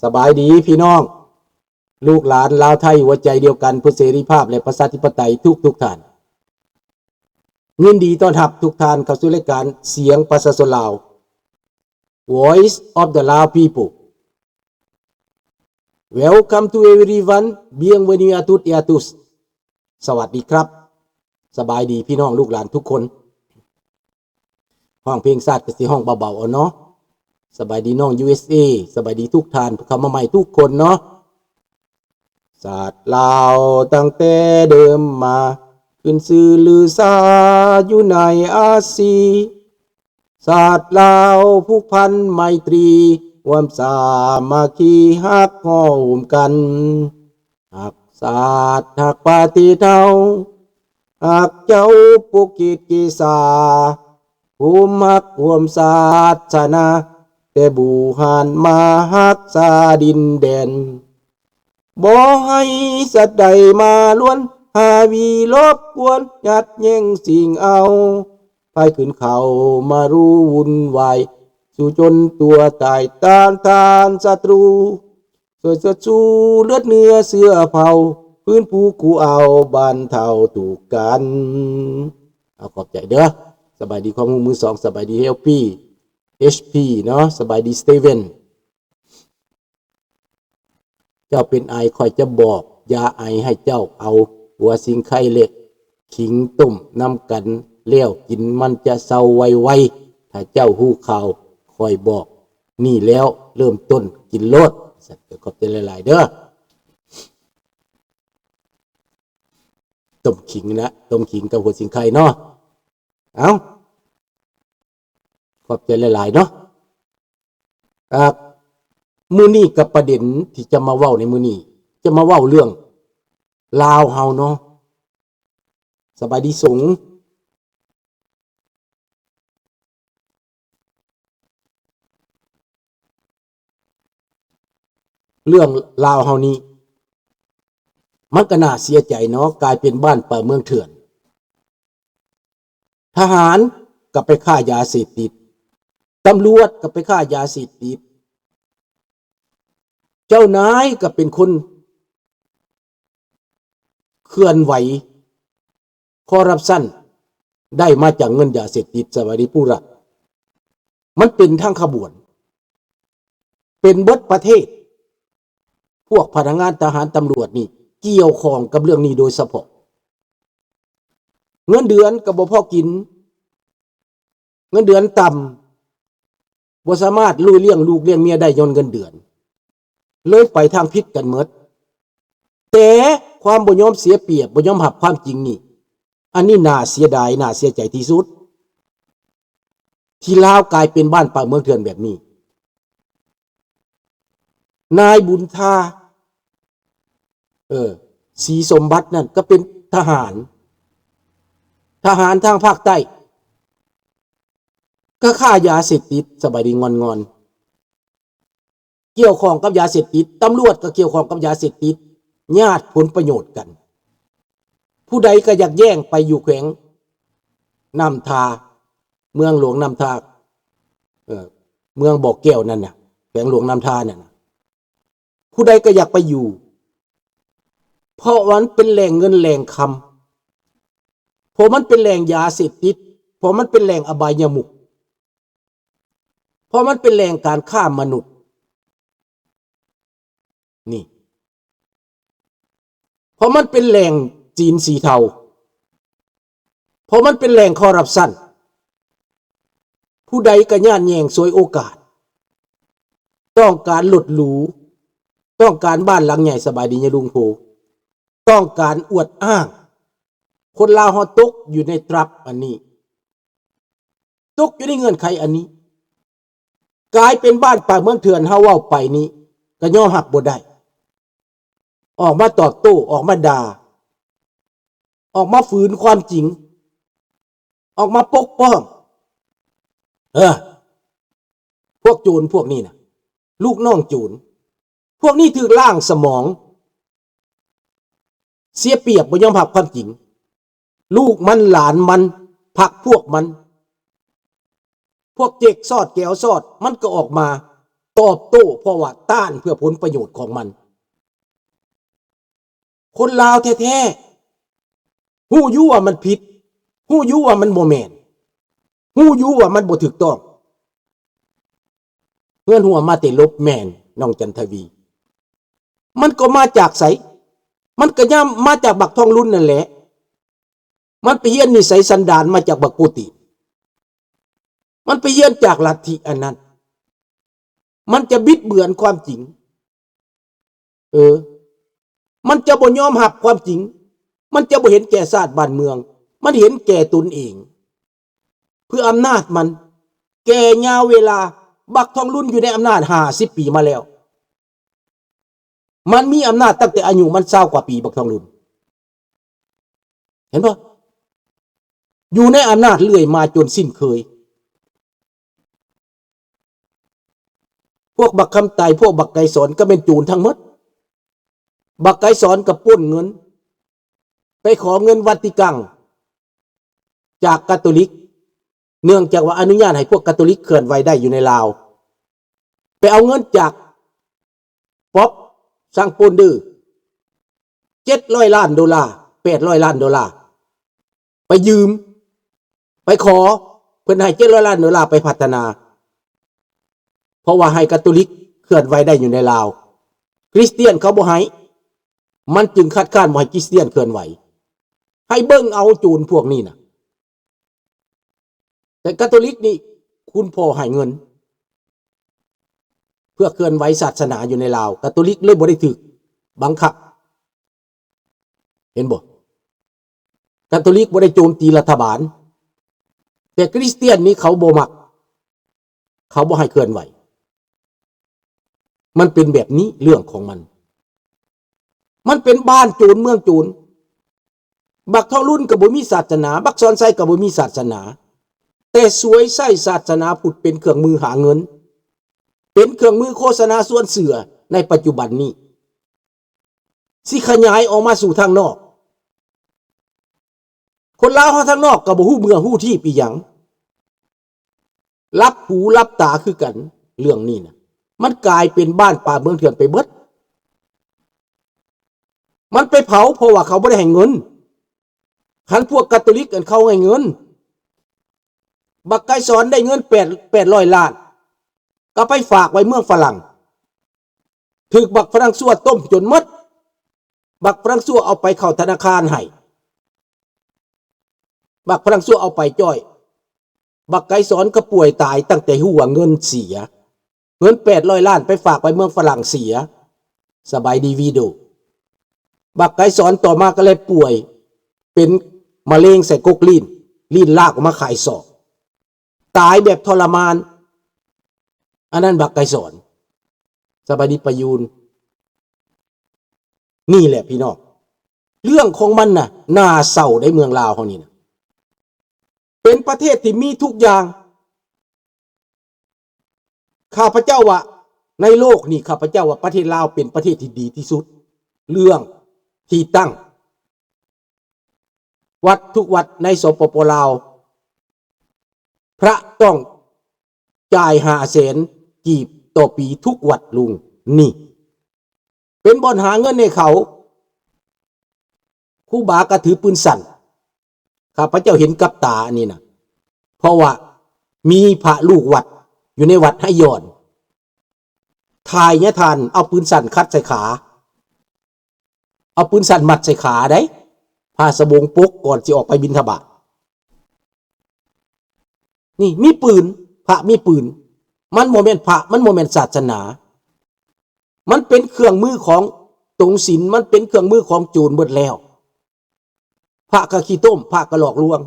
สบายดีพี่น้องลูกหลานลาวไทยหัวใจเดียวกันเพื่อเสรีภาพและประชาธิปไตยทุกท่านยินดีต้อนรับทุกท่านเข้าสู่รายการเสียงประชาชนลาว Voice of the Lao People Welcome to everyone Bienvenue à tous et à tous สวัสดีครับสบายดีพี่น้องลูกหลานทุกคนห้องเพลงชาติก็สิห้องเบาๆเอาเนาะสบายดีน้อง USA สบายดีทุกท่านผู้เข้ามาใหม่ทุกคนเนาะศาสตร์ลาวตั้งแต่เดิมมาขึ้นชื่อลือซาอยู่ในอาซีศาสตร์ลาวผูกพันไมตรีความสามัคคีฮักห้อมกันหักศาสตร์หักปฏิเทาหักเจ้าปุกิจกิสาภูมิฮักห่วมศาสนาแต่บูหานมาฮักษาดินแดนบ่ให้สัตว์ใดมาล้วนหาวีลบกวนยัดแย่งสิ่งเอาไปขึ้นเขามารู้วุ่นวายสู่จนตัวตายต้านทานศัตรูสวยสดสู้เลือดเนื้อเสื้อเผาพื้นผู้กูเอาบานเท่าถูกกันเอาขอบใจเด้อสบายดีข้อมูลมือสองสบายดีเฮลปี้HP เนาะสบายดีสเตเวนเจ้าเป็นไอคอยจะบอกยาไอให้เจ้าเอาหัวสิงไข่เล็กขิงต้มน้ำกันเลี้ยวกินมันจะเศร้าไวๆถ้าเจ้าหู้ข่าวคอยบอกนี่แล้วเริ่มต้นกินโลดสัตว์ขอบใจหลายๆเด้อต้มขิงนะต้มขิงกับหัวสิงไข่เนาะเอาขอบใจหลายๆเนาะมื้อนี้กับประเด็นที่จะมาเว้าในมื้อนี้จะมาเว้าเรื่องลาวเฮาเนาะสบายดีสงเรื่องลาวเฮานี้มันก็น่าเสียใจเนาะกลายเป็นบ้านป่าเมืองเถื่อนทหารก็ไปฆ่ายาเสพติดตำรวจก็ไปฆ่ายาเสพติดเจ้านายก็เป็นคนเคลื่อนไหวคอร์รัปชันได้มาจากเงินยาเสพติดสวัสดีผู้รักมันเป็นทางขบวนเป็นเบิดประเทศพวกพนักงานทหารตำรวจนี่เกี่ยวข้องกับเรื่องนี้โดยเฉพาะเงินเดือนก็บ่พอกินเงินเดือนต่ำบ่สามารถลุยเลี้ยงลูกเลี้ยงเมียได้ย้อนเงินเดือนเลยไปทางพิษกันหมดแต่ความบ่ยอมเสียเปรียบบ่ยอมรับความจริงนี่อันนี้น่าเสียดายน่าเสียใจที่สุดที่ลาวกลายเป็นบ้านป่าเมืองเถื่อนแบบนี้นายบุญธาศรีสมบัตินั่นก็เป็นทหารทางภาคใต้ก็ฆ่ายาเสพติดสบายดีงอนเกี่ยวข้องกับยาเสพติดตำรวจก็เกี่ยวข้องกับยาเสพติดญาติผลประโยชน์กันผู้ใดก็อยากแย่งไปอยู่แขวงนำทาเมืองหลวงนำทาเมืองบ่อแก้วนั่นน่ะแขวงหลวงนำทานั่นน่ะผู้ใดก็อยากไปอยู่เพราะมันเป็นแหล่งเงินแหล่งคำเพราะมันเป็นแหล่งยาเสพติดเพราะมันเป็นแหล่งอบายมุขเพราะมันเป็นแหล่งการฆ่ามนุษย์นี่เพราะมันเป็นแหล่งจีนสีเทาเพราะมันเป็นแหล่งคอร์รัปชันผู้ใดก็ย่านแย่งสวยโอกาสต้องการหลุดหรูต้องการบ้านหลังใหญ่สบายดียะลุงโพต้องการอวดอ้างคนลาวเฮาตกอยู่ในตรับอันนี้ตกอยู่ในเงื่อนไขอันนี้กลายเป็นบ้านป่าเมืองเถื่อนเฮาเว้าไปนี้ก็ยอมรับบ่ได้ออกมาตอบโต้ออกมาด่าออกมาฝืนความจริงออกมาปกป้องพวกโจรพวกนี้นะลูกน้องโจรพวกนี้ถือล่างสมองเสียเปรียบบ่ยอมรับความจริงลูกมันหลานมันพักพวกมันพวกเจ๊กซอดแก้วซอดมันก็ออกมา ตอบโต้เพราะว่าต้านเพื่อผลประโยชน์ของมันคนลาวแท้ๆฮู้อยู่ว่ามันผิดฮู้อยู่ว่ามันบ่แม่นฮู้อยู่ว่ามันบ่ถูกต้องเงื่อนหัวมาแต่ลบแม่นน้องจันทวีมันก็มาจากไสมันก็ย่ำมาจากบักทองรุ่นนั่นแหละมันไปเฮียนนิสัยสันดานมาจากบักปุติมันไปเฮียนจากลัทธิอันนั้นมันจะบิดเบือนความจริงมันจะบ่ยอมรับความจริงมันจะบ่เห็นแก่ชาติบ้านเมืองมันเห็นแก่ตนเองเพื่ออำนาจมันแก่ยาวเวลาบักทองรุ่นอยู่ในอำนาจ50 ปีมาแล้วมันมีอำนาจตั้งแต่อายุมัน20 กว่าปีบักทองรุ่นเห็นปะอยู่ในอำนาจเรื่อยมาจนสิ้นเคยพวกบักคำไตพวกบักไก่สอนก็เป็นจูนทั้งหมดบักไก่สอนกับป้นเงินไปขอเงินวัติกังจากคาทอลิกเนื่องจากว่าอนุญาตให้พวกคาทอลิกเคลื่อนไหวได้อยู่ในลาวไปเอาเงินจากป๊อปสังปนดื้อ$700 ล้าน$800 ล้านไปยืมไปขอเพิ่นให้$700 ล้านไปพัฒนาเพราะว่าให้คาทอลิกเคลื่อนไหวได้อยู่ในลาวคริสเตียนเขาบ่ให้มันจึงคัดค้านบ่ให้คริสเตียนเคลื่อนไหวให้เบิ่งเอาจูนพวกนี้น่ะแต่คาทอลิกนี่คุณพ่อให้เงินเพื่อเคลื่อนไหวศาสนาอยู่ในลาวคาทอลิกเลยบ่ได้ถูกบังคับเห็นบ่คาทอลิกบ่ได้โจมตีรัฐบาลแต่คริสเตียนนี่เขาบ่มักเขาบ่ให้เคลื่อนไหวมันเป็นแบบนี้เรื่องของมันเป็นบ้านโจรเมืองโจรบักทองรุ่นก็บ่มีศาสนาบักซอนไซก็บ่มีศาสนาแต่สวยใส่ศาสนาพุทธเป็นเครื่องมือหาเงินเป็นเครื่องมือโฆษณาส่วนเสือในปัจจุบันนี้สิขยายออกมาสู่ทางนอกคนลาวเฮาทางนอกก็บ่ฮู้เมืองฮู้ที่ปีหยังรับหูรับตาคือกันเรื่องนี้นะมันกลายเป็นบ้านป่าเมืองเถื่อนไปเบิดมันไปเผาเพราะว่าเขาบ่ได้ให้เงินคันพวกคาทอลิกกันเขาให้เงินบักไก่สอนได้เงิน800 ล้านก็ไปฝากไว้เมืองฝรั่งถูกบักฝรั่งซั่วต้มจนหมดบักฝรั่งซั่วเอาไปเข้าธนาคารให้บักฝรั่งซั่วเอาไปจ้อยบักไก่สอนก็ป่วยตายตั้งแต่ฮู้ว่าเงินเสียเงิน800 ล้านไปฝากไว้เมืองฝรั่งเสียสบายดีวีโดบักไก่สอนต่อมาก็เลยป่วยเป็นมะเร็งใส่กกลิ้นลากออกมาขายศอกตายแบบทรมานอันนั้นบักไก่สอนสบายดีประยูนนี่แหละพี่น้องเรื่องของมันน่ะน่าเศร้าในเมืองลาวเฮานี่นะเป็นประเทศที่มีทุกอย่างข้าพเจ้าว่าในโลกนี่ข้าพเจ้าว่าประเทศลาวเป็นประเทศที่ดีที่สุดเรื่องที่ตั้งวัดทุกวัดในสปป.ลาวพระต้องจ่าย500,000 กีบต่อปีทุกวัดลุงนี่เป็นบ่อนหาเงินให้เขาครูบาก็ถือปืนสั่นข้าพเจ้าเห็นกับตานี่นะเพราะว่ามีพระลูกวัดอยู่ในวัดให้ย้อนถ่ายเนี่ยทานเอาปืนสั่นคัดใส่ขาเอาปืนสั่นมัดใส่ขาได้ผ้าสบงปกก่อนสิออกไปบิณฑบาตนี่มีปืนพระมีปืนมันโมเมนต์พระมันโมเมนต์ศาสนามันเป็นเครื่องมือของตรงศีลมันเป็นเครื่องมือของโจรหมดแล้วพระก็ขี้ต้มพระก็หลอกลวง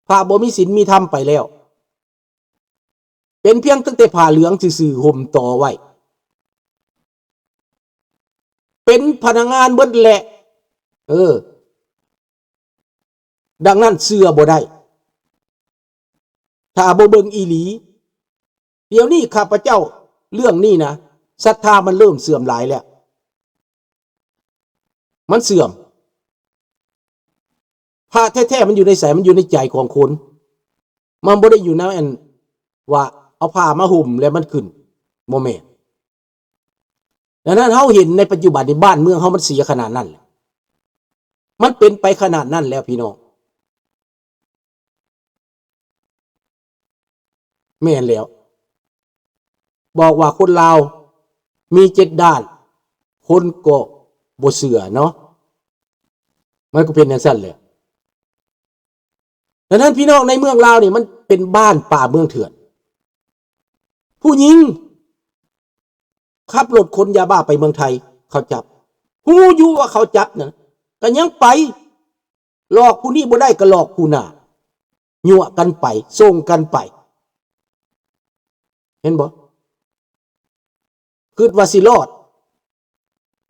พระบ่มีศีลมีธรรมไปแล้วเป็นเพียงตั้งแต่ผ้าเหลืองซื่อๆห่มต่อไว้เป็นพนักงานเบิดแหละดังนั้นเชื่อบ่ได้ถ้าบ่เบิ่งอีหลีเดี๋ยวนี้ข้าพเจ้าเรื่องนี้นะศรัทธามันเริ่มเสื่อมหลายแล้วมันเสื่อมพระแท้ๆมันอยู่ในใจมันอยู่ในใจของคนมันบ่ได้อยู่ในอันว่าเอาผ้ามาห่มแล้วมันขึ้น บ่แม่นดังนั้นเฮาเห็นในปัจจุบันในบ้านเมืองเฮามันเสียขนาดนั้นมันเป็นไปขนาดนั้นแล้วพี่น้องแม่นแล้วบอกว่าคนลาวมี7ด้านคนก็บ่เชื่อเนาะมันก็เป็นอย่างนั้นแหละดังนั้นพี่น้องในเมืองลาวนี่มันเป็นบ้านป่าเมืองเถื่อนผู้หญิงขับรถคนยาบ้าไปเมืองไทยเขาจับฮู้อยู่ว่าเขาจับนะก็ยังไปหลอกผู้นี้บ่ได้ก็หลอกผู้หน้ายั่วกันไปส่งกันไปเห็นบ่คิดว่าสิรอด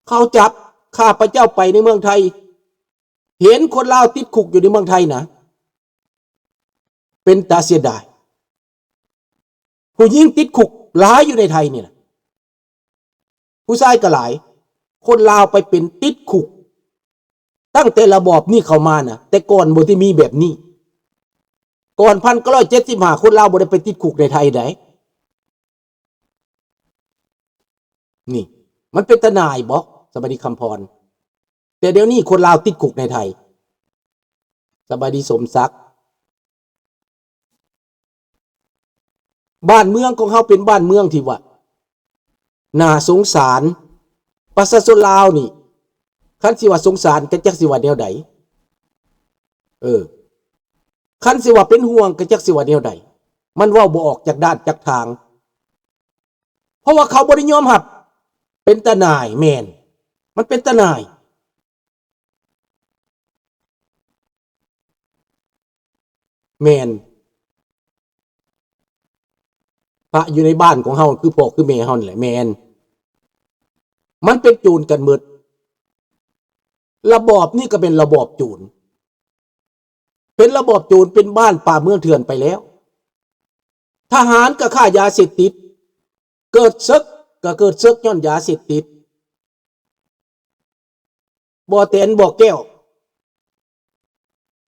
เขาจับข้าพเจ้าไปในเมืองไทยเห็นคนลาวติดคุกอยู่ในเมืองไทยนะเป็นตาเสียดายผู้หญิงติดคุกหลายอยู่ในไทยนี่นะผู้ชายก็หลายคนลาวไปเป็นติดคุกตั้งแต่ระบอบนี้เข้ามานะแต่ก่อนบ่ที่มีแบบนี้ก่อน1975คนลาวบ่ได้ไปติดคุกในไทยได้นี่มันเป็นตาหน่ายบ่สบายดีคำพรแต่เดี๋ยวนี้คนลาวติดคุกในไทยสบายดีสมศักดิ์บ้านเมืองของเฮาเป็นบ้านเมืองที่ว่าน่าสงสารประชาชนลาวนี่คันสิว่าสงสารก็จักสิว่าแนวใดคันสิว่าเป็นห่วงก็จักสิว่าแนวใดมันเว้าบ่ออกจากด้านจากทางเพราะว่าเขาบ่ได้ยอมรับเป็นตาหน่ายแม่นมันเป็นตาหน่ายแม่นพระอยู่ในบ้านของเฮาคือพ่อคือแม่เฮานั่นแหละแม่นมันเป็นจูนกันหมดระบอบนี่ก็เป็นระบอบจูนเป็นระบอบจูนเป็นบ้านป่าเมืองเถื่อนไปแล้วทหารก็ฆ่ายาเสพติดเกิดศึกก็เกิดศึกย้อนยาเสพติดบ่อแตนบ่อแก้ว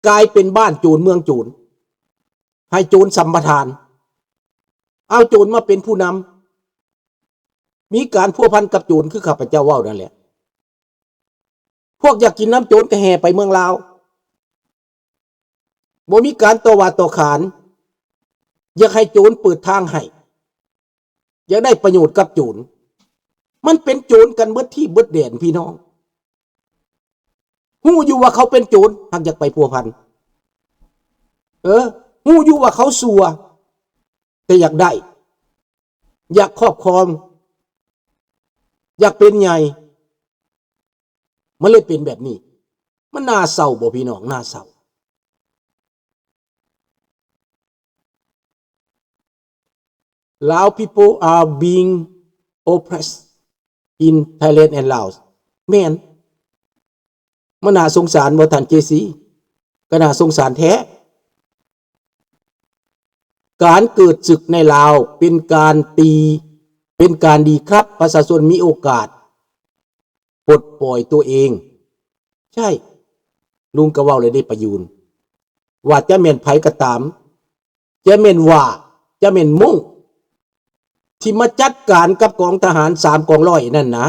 กลายเป็นบ้านจูนเมืองจูนให้จูนสัมปทานเอาจูนมาเป็นผู้นำมีการพัวพันกับจูนคือข้าพเจ้าเว้านั่นแหละพวกอยากกินน้ำโจรก็แห่ไปเมืองลาวบ่มีการต่อว่าต่อขานอยากให้โจรเปิดทางให้อยากได้ประโยชน์กับโจรมันเป็นโจรกันเบิดที่เบิดแดนพี่น้องฮู้อยู่ว่าเขาเป็นโจรหักอยากไปพัวพันฮู้อยู่ว่าเขาซัวแต่อยากได้อยากครอบครองอยากเป็นใหญ่มันเลยเป็นแบบนี้มันน่าเศร้าบ่พี่น้องน่าเศร้าLao people are being oppressed in Thailand and Laos แม่นมันน่าสงสารบ่ท่านเจซีก็น่าสงสารแท้การเกิดศึกในลาวเป็นการดีครับประชาชนมีโอกาสปลดปล่อยตัวเองใช่ลุงก็เว้าเลยได้ประยูนว่าจะแม่นไผก็ตามจะแม่นว่าจะแม่นมุ่งที่มาจัดการกับกองทหาร3กองร้อยนั่นนะ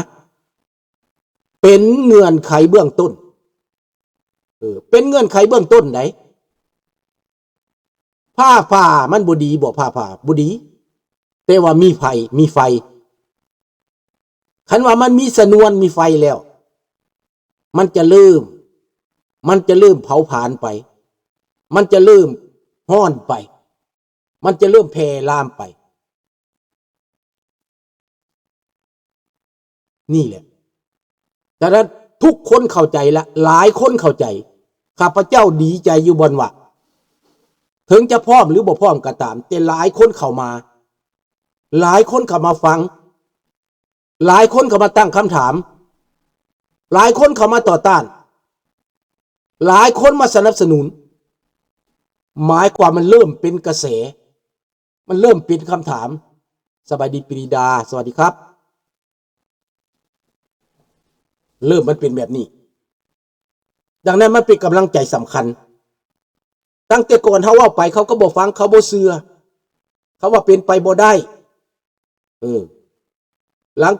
เป็นเงื่อนไขเบื้องต้นเป็นเงื่อนไขเบื้องต้นไหนผ้าผ่ามันบ่ดีบ่ผ้าผ่าบ่ดีแต่ว่ามีไฟคันว่ามันมีสนวนมีไฟแล้วมันจะเริ่มเผาผลาญไปมันจะเริ่มฮ้อนไปมันจะเริ่มแผ่ลามไปนี่แหละดังนั้นทุกคนเข้าใจละหลายคนเข้าใจข้าพเจ้าดีใจอยู่บนว่าถึงจะพร้อมหรือบ่พร้อมก็ตามแต่หลายคนเข้ามาหลายคนเข้ามาฟังหลายคนเข้ามาตั้งคำถามหลายคนเข้ามาต่อต้านหลายคนมาสนับสนุนหมายความมันเริ่มเป็นกระแสมันเริ่มเป็นคำถามสบายดีปรีดาสวัสดีครับเริ่มมันเป็นแบบนี้ดังนั้นมันเป็นกำลังใจสำคัญตั้งแต่ก่อนเขาว่าไปเขาก็บอกฟังเขาบ่เชื่อเขาว่าเป็นไปบ่ได้ หลัง